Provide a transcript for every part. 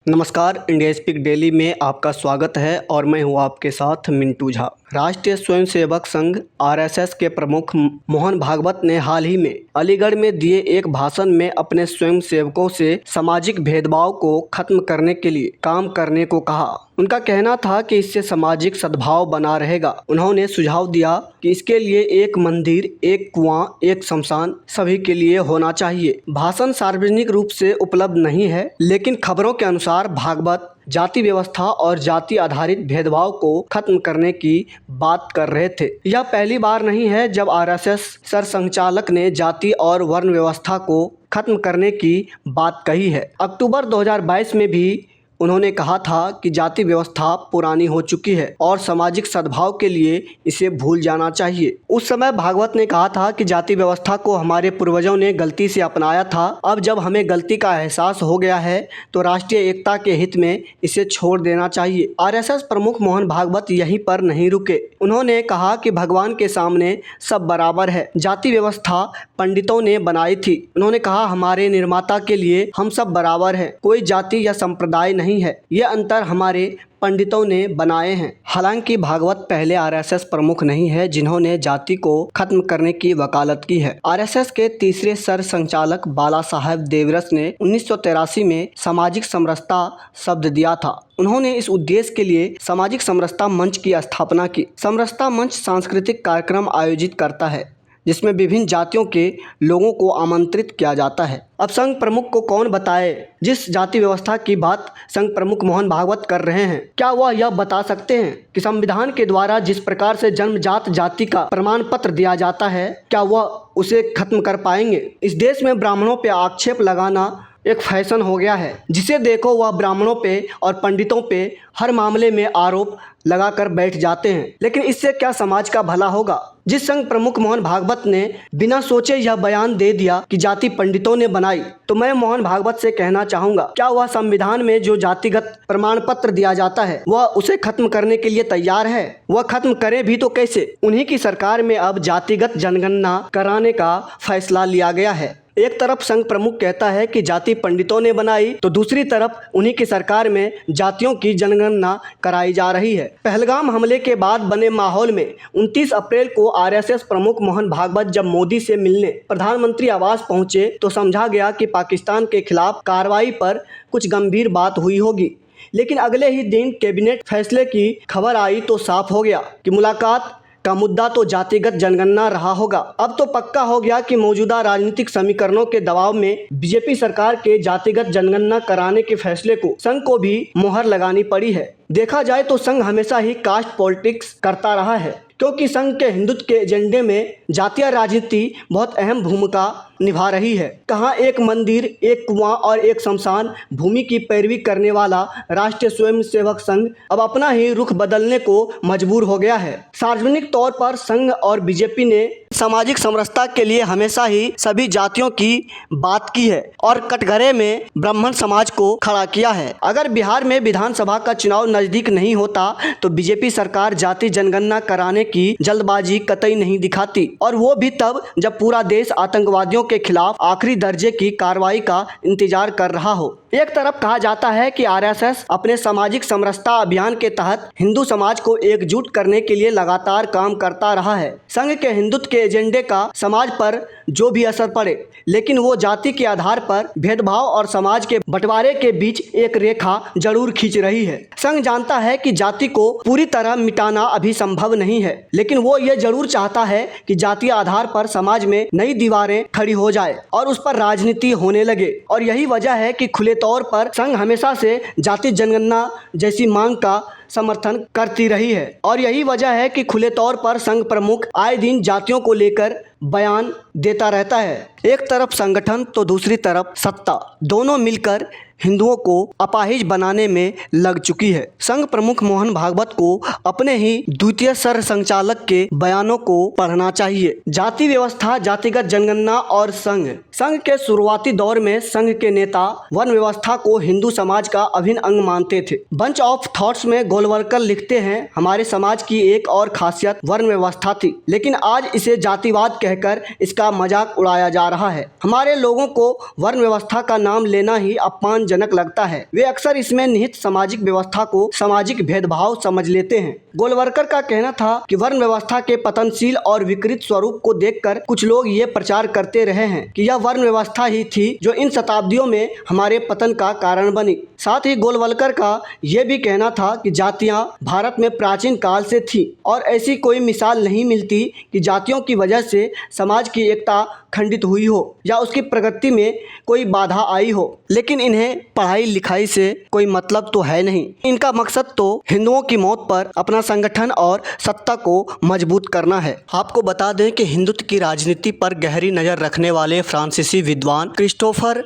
नमस्कार, India speak daily में आपका स्वागत है और मैं हूं आपके साथ मिंटू झा। राष्ट्रीय स्वयंसेवक संघ आरएसएस के प्रमुख मोहन भागवत ने हाल ही में अलीगढ़ में दिए एक भाषण में अपने स्वयंसेवकों से सामाजिक भेदभाव को खत्म करने के लिए काम करने को कहा। उनका कहना था कि इससे सामाजिक सद्भाव बना रहेगा। उन्होंने सुझाव दिया कि इसके लिए एक मंदिर, एक कुआं, एक शमशान सभी के लिए होना चाहिए। भाषण सार्वजनिक रूप से उपलब्ध नहीं है, लेकिन खबरों के अनुसार भागवत जाति व्यवस्था और जाति आधारित भेदभाव को खत्म करने की बात कर रहे थे। यह पहली बार नहीं है जब आरएसएस सरसंघचालक ने जाति और वर्ण व्यवस्था को खत्म करने की बात कही है। अक्टूबर 2022 में भी उन्होंने कहा था कि जाति व्यवस्था पुरानी हो चुकी है और सामाजिक सद्भाव के लिए इसे भूल जाना चाहिए। उस समय भागवत ने कहा था कि जाति व्यवस्था को हमारे पूर्वजों ने गलती से अपनाया था। अब जब हमें गलती का एहसास हो गया है तो राष्ट्रीय एकता के हित में इसे छोड़ देना चाहिए। आरएसएस प्रमुख मोहन भागवत यहीं पर नहीं रुके। उन्होंने कहा कि भगवान के सामने सब बराबर है। जाति व्यवस्था पंडितों ने बनाई थी। उन्होंने कहा हमारे निर्माता के लिए हम सब बराबर हैं, कोई जाति या संप्रदाय नहीं है। ये अंतर हमारे पंडितों ने बनाए हैं। हालांकि भागवत पहले आरएसएस प्रमुख नहीं है जिन्होंने जाति को खत्म करने की वकालत की है। आरएसएस के तीसरे सरसंघचालक बाला साहेब देवरस ने 1983 में सामाजिक समरसता शब्द दिया था। उन्होंने इस उद्देश्य के लिए सामाजिक समरसता मंच की स्थापना की। समरसता मंच सांस्कृतिक कार्यक्रम आयोजित करता है जिसमें विभिन्न जातियों के लोगों को आमंत्रित किया जाता है। अब संघ प्रमुख को कौन बताए जिस जाति व्यवस्था की बात संघ प्रमुख मोहन भागवत कर रहे हैं? क्या वह यह बता सकते हैं कि संविधान के द्वारा जिस प्रकार से जन्मजात जाति का प्रमाण पत्र दिया जाता है, क्या वह उसे खत्म कर पाएंगे? इस देश में ब्राह्मणों पर आक्षेप लगाना एक फैशन हो गया है। जिसे देखो वह ब्राह्मणों पे और पंडितों पे हर मामले में आरोप लगाकर बैठ जाते हैं। लेकिन इससे क्या समाज का भला होगा? जिस संघ प्रमुख मोहन भागवत ने बिना सोचे यह बयान दे दिया कि जाति पंडितों ने बनाई, तो मैं मोहन भागवत से कहना चाहूंगा, क्या वह संविधान में जो जातिगत प्रमाण पत्र दिया जाता है वह उसे खत्म करने के लिए तैयार है? वह खत्म करे भी तो कैसे? उन्हीं की सरकार में अब जातिगत जनगणना कराने का फैसला लिया गया है। एक तरफ संघ प्रमुख कहता है कि जाति पंडितों ने बनाई, तो दूसरी तरफ उन्हीं की सरकार में जातियों की जनगणना कराई जा रही है। पहलगाम हमले के बाद बने माहौल में 29 अप्रैल को आरएसएस प्रमुख मोहन भागवत जब मोदी से मिलने प्रधानमंत्री आवास पहुंचे तो समझा गया कि पाकिस्तान के खिलाफ कार्रवाई पर कुछ गंभीर बात हुई होगी। लेकिन अगले ही दिन कैबिनेट फैसले की खबर आई तो साफ हो गया कि मुलाकात का मुद्दा तो जातिगत जनगणना रहा होगा। अब तो पक्का हो गया कि मौजूदा राजनीतिक समीकरणों के दबाव में बीजेपी सरकार के जातिगत जनगणना कराने के फैसले को संघ को भी मोहर लगानी पड़ी है। देखा जाए तो संघ हमेशा ही कास्ट पॉलिटिक्स करता रहा है, क्योंकि संघ के हिंदुत्व के एजेंडे में जातीय राजनीति बहुत अहम भूमिका निभा रही है। कहाँ एक मंदिर, एक कुआं और एक शमशान भूमि की पैरवी करने वाला राष्ट्रीय स्वयंसेवक संघ अब अपना ही रुख बदलने को मजबूर हो गया है। सार्वजनिक तौर पर संघ और बीजेपी ने सामाजिक समरसता के लिए हमेशा ही सभी जातियों की बात की है और कटघरे में ब्राह्मण समाज को खड़ा किया है। अगर बिहार में विधानसभा का चुनाव नजदीक नहीं होता तो बीजेपी सरकार जाति जनगणना कराने की जल्दबाजी कतई नहीं दिखाती, और वो भी तब जब पूरा देश आतंकवादियों के खिलाफ आखिरी दर्जे की कार्रवाई का इंतजार कर रहा हो। एक तरफ कहा जाता है कि आरएसएस अपने सामाजिक समरसता अभियान के तहत हिंदू समाज को एकजुट करने के लिए लगातार काम करता रहा है। संघ के हिंदुत्व के एजेंडे का समाज पर जो भी असर पड़े, लेकिन वो जाति के आधार पर भेदभाव और समाज के बंटवारे के बीच एक रेखा जरूर खींच रही है। संघ जानता है कि जाति को पूरी तरह मिटाना अभी संभव नहीं है, लेकिन वो ये जरूर चाहता है कि जातीय आधार पर समाज में नई दीवारें खड़ी हो जाए और उस पर राजनीति होने लगे। और यही वजह है कि खुले तौर पर संघ हमेशा से जाति जनगणना जैसी मांग का समर्थन करती रही है। और यही वजह है कि खुले तौर पर संघ प्रमुख आए दिन जातियों को लेकर बयान देता रहता है। एक तरफ संगठन तो दूसरी तरफ सत्ता, दोनों मिलकर हिंदुओं को अपाहिज बनाने में लग चुकी है। संघ प्रमुख मोहन भागवत को अपने ही द्वितीय सरसंघचालक के बयानों को पढ़ना चाहिए। जाति व्यवस्था, जातिगत जनगणना और संघ के शुरुआती दौर में संघ के नेता वर्ण व्यवस्था को हिंदू समाज का अभिन्न अंग मानते थे। बंच ऑफ थॉट्स में गोलवलकर लिखते हैं, हमारे समाज की एक और खासियत वर्ण व्यवस्था थी, लेकिन आज इसे जातिवाद कहकर इसका मजाक उड़ाया जा रहा है। हमारे लोगों को वर्ण व्यवस्था का नाम लेना ही अपमान आपत्तिजनक लगता है। वे अक्सर इसमें निहित सामाजिक व्यवस्था को सामाजिक भेदभाव समझ लेते हैं। गोलवलकर का कहना था कि वर्ण व्यवस्था के पतनशील और विकृत स्वरूप को देखकर कुछ लोग ये प्रचार करते रहे हैं कि यह वर्ण व्यवस्था ही थी जो इन शताब्दियों में हमारे पतन का कारण बनी। साथ ही गोलवलकर का यह भी कहना था कि जातियां भारत में प्राचीन काल से थी और ऐसी कोई मिसाल नहीं मिलती कि जातियों की वजह से समाज की एकता खंडित हुई हो या उसकी प्रगति में कोई बाधा आई हो। लेकिन इन्हें पढ़ाई लिखाई से कोई मतलब तो है नहीं। इनका मकसद तो हिंदुओं की मौत पर अपना संगठन और सत्ता को मजबूत करना है। आपको बता दें कि हिंदुत्व की राजनीति पर गहरी नज़र रखने वाले फ्रांसीसी विद्वान क्रिस्टोफर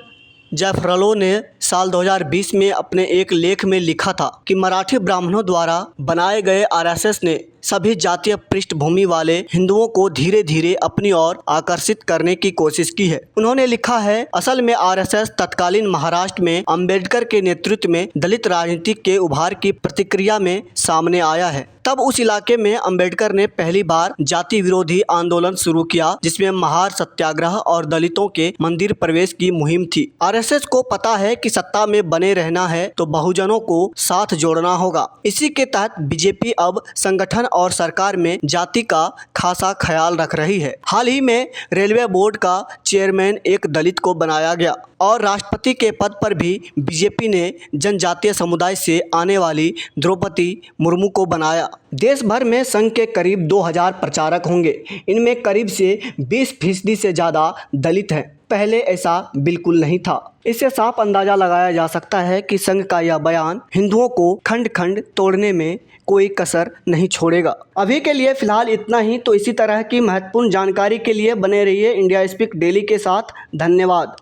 जैफरलो ने साल 2020 में अपने एक लेख में लिखा था कि मराठी ब्राह्मणों द्वारा बनाए गए आरएसएस ने सभी जातीय पृष्ठभूमि वाले हिंदुओं को धीरे धीरे अपनी ओर आकर्षित करने की कोशिश की है। उन्होंने लिखा है, असल में आरएसएस तत्कालीन महाराष्ट्र में अंबेडकर के नेतृत्व में दलित राजनीति के उभार की प्रतिक्रिया में सामने आया है। तब उस इलाके में अंबेडकर ने पहली बार जाति विरोधी आंदोलन शुरू किया, जिसमें महार सत्याग्रह और दलितों के मंदिर प्रवेश की मुहिम थी। आरएसएस को पता है कि सत्ता में बने रहना है तो बहुजनों को साथ जोड़ना होगा। इसी के तहत बीजेपी अब संगठन और सरकार में जाति का खासा ख्याल रख रही है। हाल ही में रेलवे बोर्ड का चेयरमैन एक दलित को बनाया गया और राष्ट्रपति के पद पर भी बीजेपी ने जनजातीय समुदाय से आने वाली द्रौपदी मुर्मू को बनाया। देश भर में संघ के करीब 2000 प्रचारक होंगे। इनमें करीब से 20% से ज़्यादा दलित हैं। पहले ऐसा बिल्कुल नहीं था। इससे साफ अंदाजा लगाया जा सकता है कि संघ का यह बयान हिंदुओं को खंड खंड तोड़ने में कोई कसर नहीं छोड़ेगा। अभी के लिए फिलहाल इतना ही। तो इसी तरह की महत्वपूर्ण जानकारी के लिए बने रहिए इंडिया स्पीक डेली के साथ। धन्यवाद।